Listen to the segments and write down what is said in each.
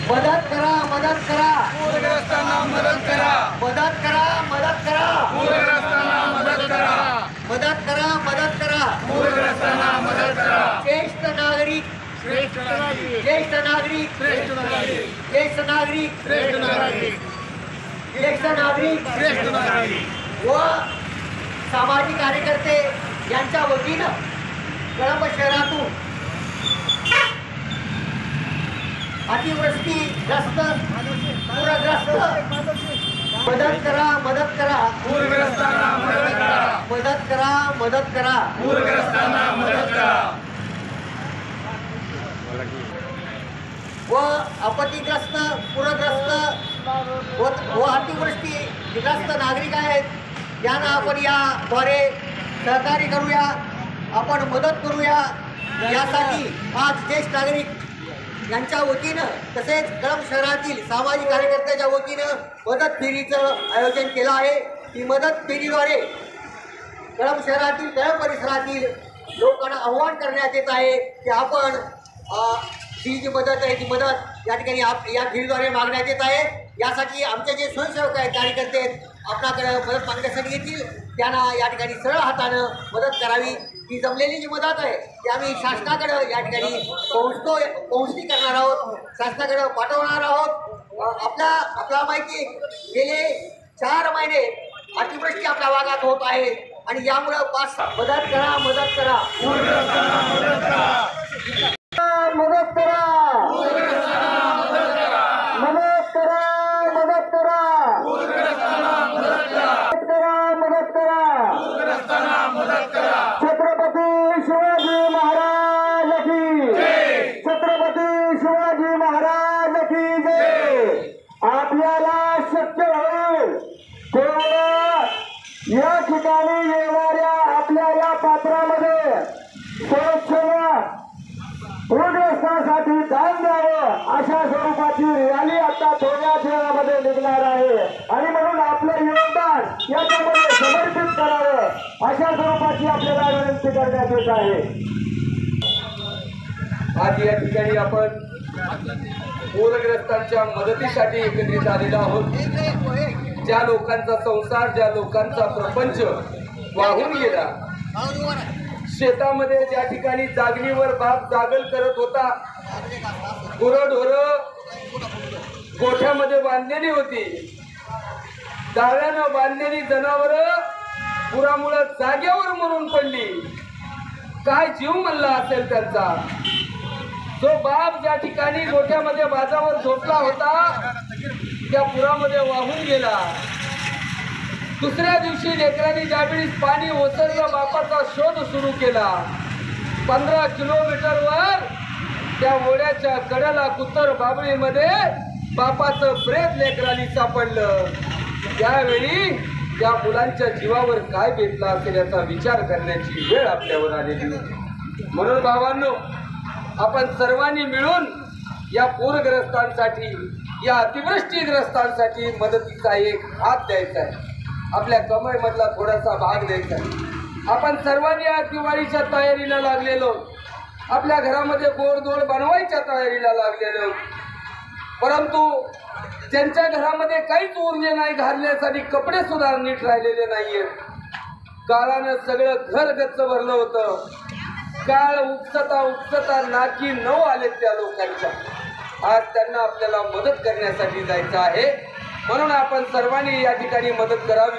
मदत करा, मदत करा, पूरग्रस्तांना मदत करा, मदत करा, मदत करा, पूरग्रस्तांना मदत करा, मदत करा, मदत करा, पूरग्रस्तांना मदत करा. ज्येष्ठ नागरिक, श्रेष्ठ नागरिक, ज्येष्ठ नागरिक, श्रेष्ठ नागरिक, ज्येष्ठ नागरिक, श्रेष्ठ नागरिक, ज्येष्ठ नागरिक श्रेष्ठ नागरिक व सामाजिक कार्यकर्ते यांच्या वतीनं कळंब शहरातून अतिवृष्टीग्रस्त पूरग्रस्त मदत करा, मदत करा, पूरग्रस्तांना मदत करा, मदत करा, मदत करा, पूरग्रस्तांना मदत करा. व आपत्तीग्रस्त पूरग्रस्त व अतिवृष्टीग्रस्त नागरिक आहेत यांना आपण याद्वारे सहकार्य करूया, आपण मदत करूया. यासाठी आज ज्येष्ठ नागरिक यांच्या वतीनं तसेच कळंब शहरातील सामाजिक कार्यकर्त्याच्या वतीनं मदत फेरीचं आयोजन केलं आहे. ही मदत फेरीद्वारे कळंब शहरातील कळंब परिसरातील लोकांना आव्हान करण्यात येत आहे की आपण ही जी मदत आहे ती मदत या ठिकाणी या फेरीद्वारे मागण्यात येत आहे. यासाठी आमचे जे स्वयंसेवक आहेत, कार्यकर्ते आहेत, आपणाकडे मदत मागण्यासाठी येतील त्यांना या ठिकाणी सरळ हातानं मदत करावी. ही जमलेली जी मदत आहे ती आम्ही शासनाकडे या ठिकाणी पोहोचणी करणार आहोत, शासनाकडे पाठवणार आहोत. आपला माहिती गेले 4 महिने अतिवृष्टी आपल्या भागात होत आहे आणि यामुळे मदत करा, मदत करा, पूरग्रस्तांना मदत करा, मदत करा, मदत करा, मदत करा, पूरग्रस्तांना मदत करा, मदत करा, पूरग्रस्तांना मदत करा. छत्रपती शिवाजी महाराज की जय. छत्रपती शिवाजी महाराज की जय. आपल्याला शक्य होईल तेवढं या ठिकाणी येणाऱ्या आपल्या या पात्रामध्ये स्वच्छता पूरग्रस्तांसाठी दान द्यावं अशा स्वरूपाची रॅली आता थोड्याच वेळामध्ये निघणार आहे आणि म्हणून आपलं योगदान याच्यामध्ये समर्पित करावं अशा स्वरूपाची आपल्याला विनंती करण्यात येत आहे. आज या ठिकाणी आपण पूरग्रस्तांच्या मदतीसाठी एकत्रित आलेलो आहोत. ज्या लोकांचा संसार, ज्या लोकांचा प्रपंच वाहून गेला, शेतामध्ये ज्या ठिकाणी जागणीवर बाप जागल करत होता, गुरंढोरं गोठ्यामध्ये बांधलेली होती, जाळ्यानं बांधलेली जनावरं पुरामुळे जाग्यावर मरून पडली. काय जीव म्हणला असेल त्यांचा. जो बाप ज्या ठिकाणी गोठ्यामध्ये बाजावर झोपला होता त्या पुरामध्ये वाहून गेला. दुसऱ्या दिवशी लेकरांनी ज्यावेळी पाणी ओसरलं बापाचा शोध सुरू केला. 15 किलोमीटरवर त्या ओढ्याच्या कड्याला कुत्तर बाबळीमध्ये बापाचं प्रेत लेकरांनी सापडलं. त्यावेळी त्या मुलांच्या जीवावर काय बेतला असेल याचा विचार करण्याची वेळ आपल्यावर आलेली होती. म्हणून भावांनो, आपण सर्वांनी मिळून या पूरग्रस्तांसाठी, या अतिवृष्टीग्रस्तांसाठी मदतीचा एक हात द्यायचा आहे. आपल्या कमाईमधला थोडासा भाग द्यायचा आहे. आपण सर्वांनी या दिवाळीच्या तयारीला लागलेलो, आपल्या घरामध्ये गोडधोड बनवायच्या तयारीला लागलेलो, परंतु ज्यांच्या घरामध्ये काहीच ऊर्जे नाही, घालण्यासाठी कपडे सुद्धा नीट राहिलेले नाहीये, काळानं सगळं घर गच्च भरलं होतं. काळ उपसता उपसता नाकी 9 आलेत त्या लोकांच्या. आज त्यांना आपल्याला मदत करण्यासाठी जायचं आहे. म्हणून आपण सर्वांनी या ठिकाणी मदत करावी.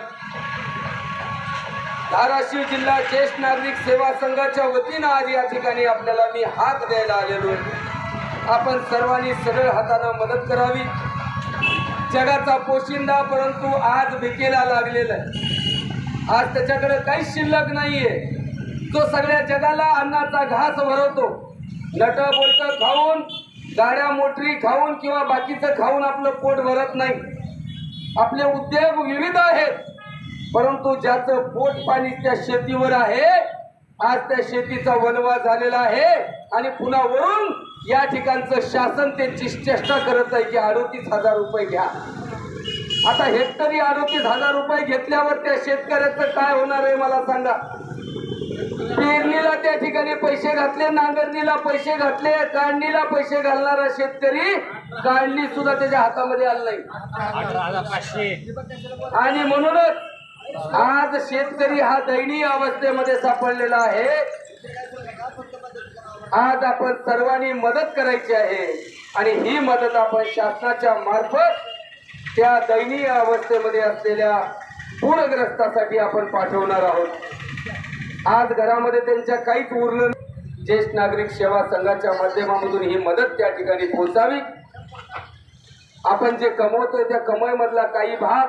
धाराशिव जिल्हा ज्येष्ठ नागरिक सेवा संघाच्या वतीनं आज या ठिकाणी आपल्याला मी हात द्यायला आलेलो आहे. आपण सर्वांनी सरळ हातानं मदत करावी. जगाचा पोशिंदा परंतु आज भिकेला लागलेला आहे. आज त्याच्याकडे काहीच शिल्लक नाहीये. तो सगळ्या जगाला अन्नाचा घास भरवतो. नट बोलट खाऊन, गाड्या मोटरी खाऊन किंवा बाकीचं खाऊन आपलं पोट भरत नाही. आपले उद्योग विविध आहेत, परंतु ज्याचं पोट पाणी त्या शेतीवर आहे, आज त्या शेतीचा वनवा झालेला आहे आणि पुन्हा वरून या ठिकाणचं शासन त्याची चेष्टा करत आहे की 38,000 रुपये घ्या. आता हेक्टरी 38,000 रुपये घेतल्यावर त्या शेतकऱ्याचं काय होणार आहे मला सांगा. पेरणीला त्या ठिकाणी पैसे घातले, नांगरणीला पैसे घातले, काढणीला पैसे घालणारा शेतकरी काढली सुद्धा त्याच्या हातामध्ये आलं नाही. आणि म्हणूनच आज शेतकरी हा दयनीय अवस्थेमध्ये सापडलेला आहे. आज आपण सर्वांनी मदत करायची आहे आणि ही मदत आपण शासनाच्या मार्फत त्या दयनीय अवस्थेमध्ये असलेल्या पूरग्रस्तासाठी आपण पाठवणार आहोत. आज घरामध्ये त्यांच्या काहीच उरलं नाही. ज्येष्ठ नागरिक सेवा संघाच्या माध्यमामधून ही मदत त्या ठिकाणी पोहोचावी. आपण जे कमवतोय त्या कमाईमधला काही भाग